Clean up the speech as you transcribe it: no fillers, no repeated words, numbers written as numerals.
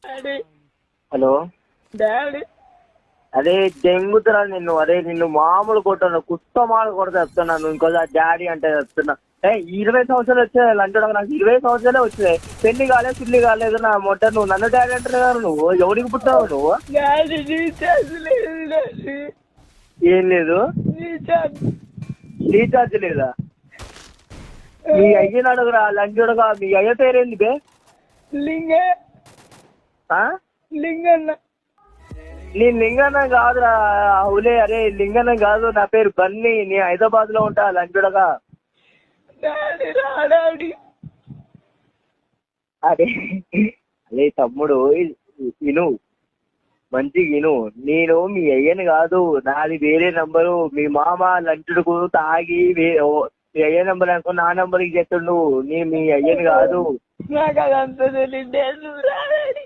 Daddy hello daddy అదే దెంగుతున్నా నిన్ను. అదే నిన్ను మామూలు కొట్టాను, కుత్తమాలు కొడతా చెప్తున్నాను. ఇంకోసారి డాడీ అంటే చెప్తున్నా. 20 సంవత్సరాలు వచ్చాయి లంచడం, నాకు 20 సంవత్సరాలే వచ్చినాయి. పెళ్లి కాలేదు, పిల్లి కాలేదు. నా మొట్ట నువ్వు నన్ను డాడీ అంటారు కదా. నువ్వు ఎవరికి పుట్టావు నువ్వు? డాడీ రీఛార్జ్ లేదు డాడీ. ఏం లేదు? రీఛార్జ్ లేదా? మీ అయ్యని అడుగురా లంచుడుగా. మీ అయ్య పేరేంది బే? లింగ ఆ? లింగన్న. నీ లింగన్న కాదురా అవులే. అరే లింగన్న కాదు, నా పేరు బన్నీ. నీ హైదరాబాద్ లో ఉంటా లంచుడగా. డాడీ రా డాడీ. అరే అదే తమ్ముడు విను, మంచిగా విను. నేను మీ అయ్యని కాదు, నాది వేరే నంబరు. మీ మామ లంచుడుకు తాగి మీ అయ్య నంబర్ అనుకో నా నంబర్కి చెప్తుండు. నీ మీ అయ్యని కాదు. నాకు అదంతా తెలియదు రా డాడీ.